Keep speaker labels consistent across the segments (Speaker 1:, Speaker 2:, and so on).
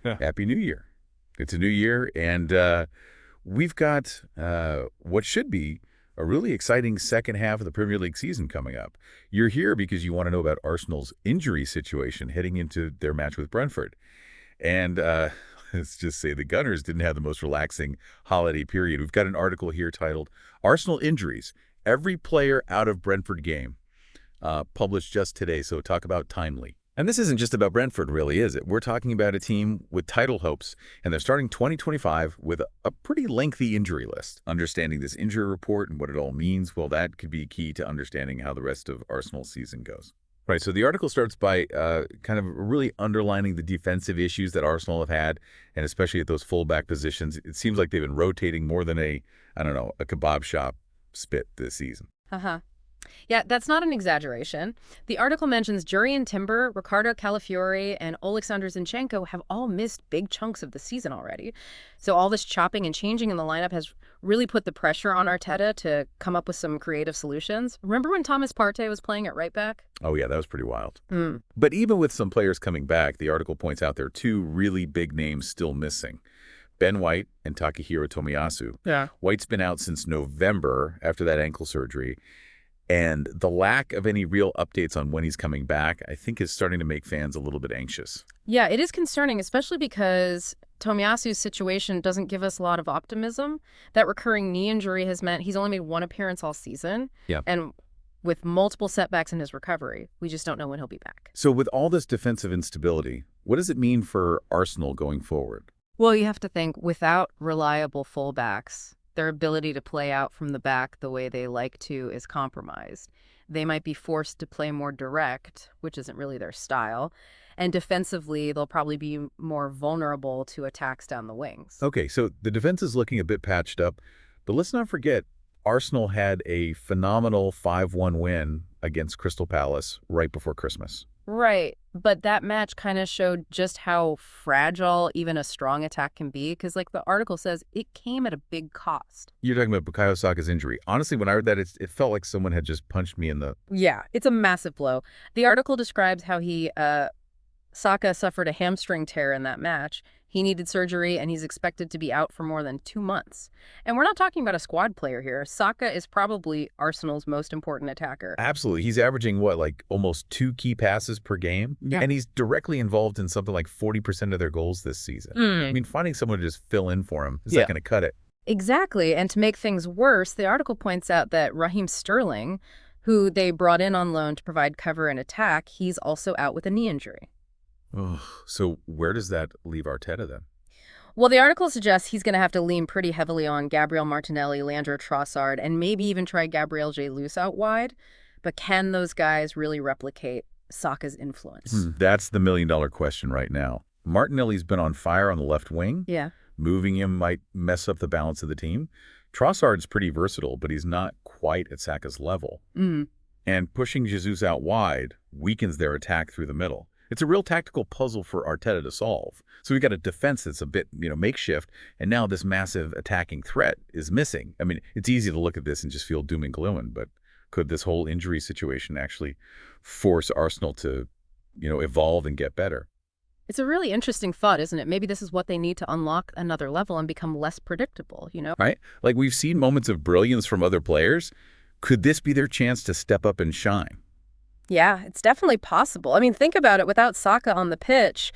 Speaker 1: Happy New Year. It's a new year, and we've got what should be a really exciting second half of the Premier League season coming up. You're here because you want to know about Arsenal's injury situation heading into their match with Brentford. And let's just say the Gunners didn't have the most relaxing holiday period. We've got an article here titled, Arsenal Injuries, Every Player Out of Brentford Game, published just today, so talk about timely. And this isn't just about Brentford, really, is it? We're talking about a team with title hopes, and they're starting 2025 with a pretty lengthy injury list. Understanding this injury report and what it all means, well, that could be key to understanding how the rest of Arsenal's season goes. Right, so the article starts by kind of really underlining the defensive issues that Arsenal have had, and especially at those fullback positions. It seems like they've been rotating more than a kebab shop spit this season.
Speaker 2: Uh-huh. Yeah, that's not an exaggeration. The article mentions Jurriën Timber, Ricardo Calafiori, and Oleksandr Zinchenko have all missed big chunks of the season already. So all this chopping and changing in the lineup has really put the pressure on Arteta to come up with some creative solutions. Remember when Thomas Partey was playing at right back?
Speaker 1: Oh, yeah, that was pretty wild. But even with some players coming back, the article points out there are two really big names still missing. Ben White and Takehiro Tomiyasu.
Speaker 2: Yeah.
Speaker 1: White's been out since November after that ankle surgery. And the lack of any real updates on when he's coming back, I think, is starting to make fans a little bit anxious.
Speaker 2: Yeah, it is concerning, especially because Tomiyasu's situation doesn't give us a lot of optimism. That recurring knee injury has meant he's only made one appearance all season.
Speaker 1: Yeah.
Speaker 2: And with multiple setbacks in his recovery, we just don't know when he'll be back.
Speaker 1: So with all this defensive instability, what does it mean for Arsenal going forward?
Speaker 2: Well, you have to think, without reliable fullbacks, their ability to play out from the back the way they like to is compromised. They might be forced to play more direct, which isn't really their style. And defensively, they'll probably be more vulnerable to attacks down the wings.
Speaker 1: Okay, so the defense is looking a bit patched up, but let's not forget Arsenal had a phenomenal 5-1 win against Crystal Palace right before Christmas.
Speaker 2: Right. But that match kind of showed just how fragile even a strong attack can be, because like the article says, it came at a big cost.
Speaker 1: You're talking about Bukayo Saka's injury. Honestly, when I heard that, it felt like someone had just punched me in the...
Speaker 2: Yeah, it's a massive blow. The article describes how Saka suffered a hamstring tear in that match. He needed surgery, and he's expected to be out for more than 2 months. And we're not talking about a squad player here. Saka is probably Arsenal's most important attacker.
Speaker 1: Absolutely. He's averaging, what, like almost 2 key passes per game?
Speaker 2: Yeah.
Speaker 1: And he's directly involved in something like 40% of their goals this season. I mean, finding someone to just fill in for him is not going to cut it.
Speaker 2: Exactly. And to make things worse, the article points out that Raheem Sterling, who they brought in on loan to provide cover and attack, he's also out with a knee injury.
Speaker 1: Oh, so where does that leave Arteta then?
Speaker 2: Well, the article suggests he's going to have to lean pretty heavily on Gabriel Martinelli, Leandro Trossard, and maybe even try Gabriel Jesus out wide. But can those guys really replicate Saka's influence?
Speaker 1: That's the million-dollar question right now. Martinelli's been on fire on the left wing.
Speaker 2: Yeah.
Speaker 1: Moving him might mess up the balance of the team. Trossard's pretty versatile, but he's not quite at Saka's level. And pushing Jesus out wide weakens their attack through the middle. It's a real tactical puzzle for Arteta to solve. So we've got a defense that's a bit, makeshift, and now this massive attacking threat is missing. I mean, it's easy to look at this and just feel doom and gloom, but could this whole injury situation actually force Arsenal to, evolve and get better?
Speaker 2: It's a really interesting thought, isn't it? Maybe this is what they need to unlock another level and become less predictable,
Speaker 1: Right? Like we've seen moments of brilliance from other players. Could this be their chance to step up and shine?
Speaker 2: Yeah, it's definitely possible. I mean, think about it. Without Saka on the pitch,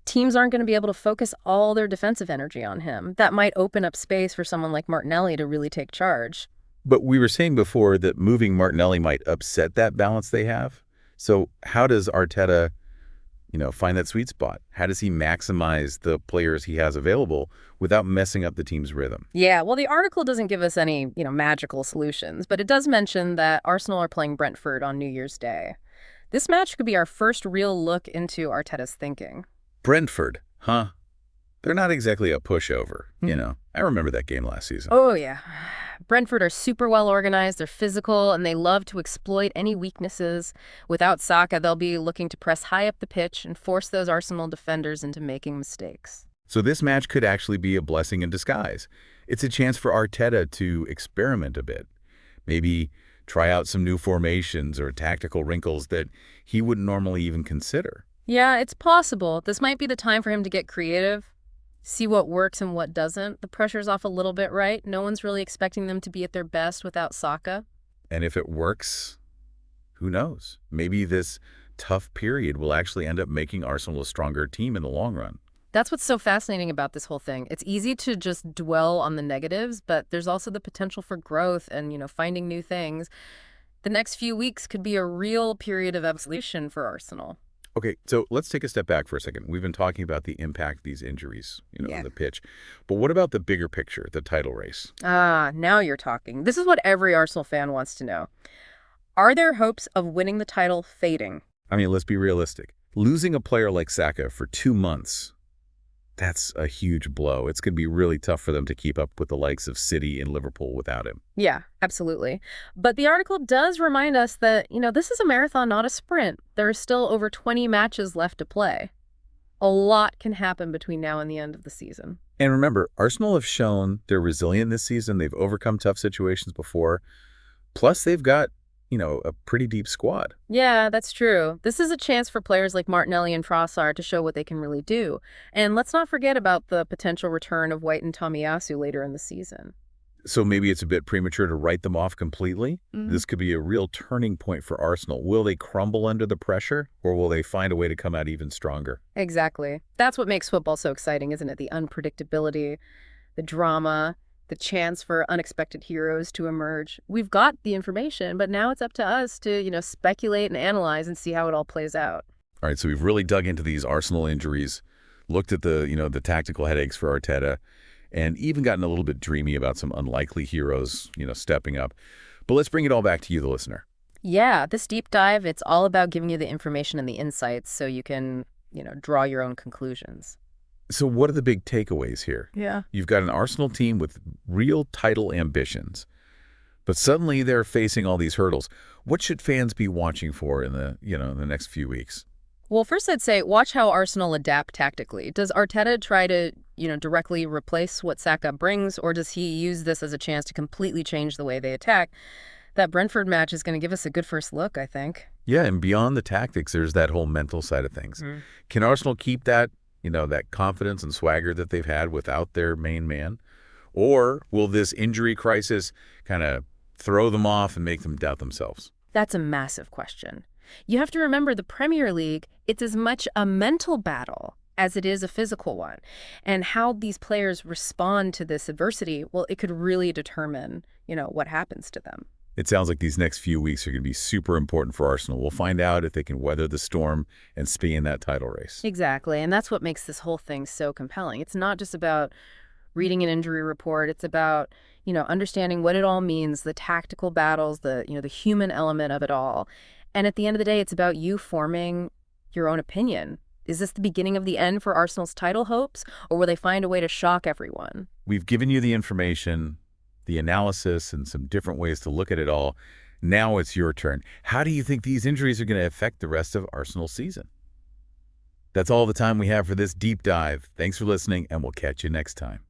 Speaker 2: teams aren't going to be able to focus all their defensive energy on him. That might open up space for someone like Martinelli to really take charge.
Speaker 1: But we were saying before that moving Martinelli might upset that balance they have. So how does Arteta, find that sweet spot? How does he maximize the players he has available without messing up the team's rhythm?
Speaker 2: Yeah, well, the article doesn't give us any, magical solutions, but it does mention that Arsenal are playing Brentford on New Year's Day. This match could be our first real look into Arteta's thinking.
Speaker 1: Brentford, huh? They're not exactly a pushover, I remember that game last season.
Speaker 2: Oh, yeah. Brentford are super well organized, they're physical, and they love to exploit any weaknesses. Without Saka, they'll be looking to press high up the pitch and force those Arsenal defenders into making mistakes.
Speaker 1: So this match could actually be a blessing in disguise. It's a chance for Arteta to experiment a bit. Maybe try out some new formations or tactical wrinkles that he wouldn't normally even consider.
Speaker 2: Yeah, it's possible. This might be the time for him to get creative, see what works and what doesn't. The pressure's off a little bit, right? No one's really expecting them to be at their best without Saka.
Speaker 1: And if it works, who knows? Maybe this tough period will actually end up making Arsenal a stronger team in the long run.
Speaker 2: That's what's so fascinating about this whole thing. It's easy to just dwell on the negatives, but there's also the potential for growth and, finding new things. The next few weeks could be a real period of evolution for Arsenal.
Speaker 1: Okay, so let's take a step back for a second. We've been talking about the impact of these injuries, on
Speaker 2: Yeah.
Speaker 1: the pitch. But what about the bigger picture, the title race?
Speaker 2: Ah, now you're talking. This is what every Arsenal fan wants to know. Are their hopes of winning the title fading?
Speaker 1: I mean, let's be realistic. Losing a player like Saka for 2 months, that's a huge blow. It's going to be really tough for them to keep up with the likes of City and Liverpool without him.
Speaker 2: Yeah, absolutely. But the article does remind us that, this is a marathon, not a sprint. There are still over 20 matches left to play. A lot can happen between now and the end of the season.
Speaker 1: And remember, Arsenal have shown they're resilient this season. They've overcome tough situations before. Plus, they've got, a pretty deep squad.
Speaker 2: Yeah, that's true. This is a chance for players like Martinelli and Trossard to show what they can really do. And let's not forget about the potential return of White and Tomiyasu later in the season.
Speaker 1: So maybe it's a bit premature to write them off completely. This could be a real turning point for Arsenal. Will they crumble under the pressure, or will they find a way to come out even stronger?
Speaker 2: Exactly. That's what makes football so exciting, isn't it? The unpredictability, the drama, the chance for unexpected heroes to emerge. We've got the information, but now it's up to us to, speculate and analyze and see how it all plays out.
Speaker 1: All right, so we've really dug into these Arsenal injuries, looked at the tactical headaches for Arteta, and even gotten a little bit dreamy about some unlikely heroes, stepping up. But let's bring it all back to you, the listener.
Speaker 2: Yeah, this deep dive, it's all about giving you the information and the insights so you can, draw your own conclusions.
Speaker 1: So what are the big takeaways here?
Speaker 2: Yeah.
Speaker 1: You've got an Arsenal team with real title ambitions, but suddenly they're facing all these hurdles. What should fans be watching for in the next few weeks?
Speaker 2: Well, first I'd say watch how Arsenal adapt tactically. Does Arteta try to, directly replace what Saka brings, or does he use this as a chance to completely change the way they attack? That Brentford match is going to give us a good first look, I think.
Speaker 1: Yeah, and beyond the tactics, there's that whole mental side of things. Can Arsenal keep that confidence and swagger that they've had without their main man? Or will this injury crisis kind of throw them off and make them doubt themselves?
Speaker 2: That's a massive question. You have to remember the Premier League, it's as much a mental battle as it is a physical one. And how these players respond to this adversity, well, it could really determine, what happens to them.
Speaker 1: It sounds like these next few weeks are going to be super important for Arsenal. We'll find out if they can weather the storm and stay in that title race.
Speaker 2: Exactly. And that's what makes this whole thing so compelling. It's not just about reading an injury report. It's about, understanding what it all means, the tactical battles, the human element of it all. And at the end of the day, it's about you forming your own opinion. Is this the beginning of the end for Arsenal's title hopes, or will they find a way to shock everyone?
Speaker 1: We've given you the information, the analysis, and some different ways to look at it all. Now it's your turn. How do you think these injuries are going to affect the rest of Arsenal's season? That's all the time we have for this deep dive. Thanks for listening, and we'll catch you next time.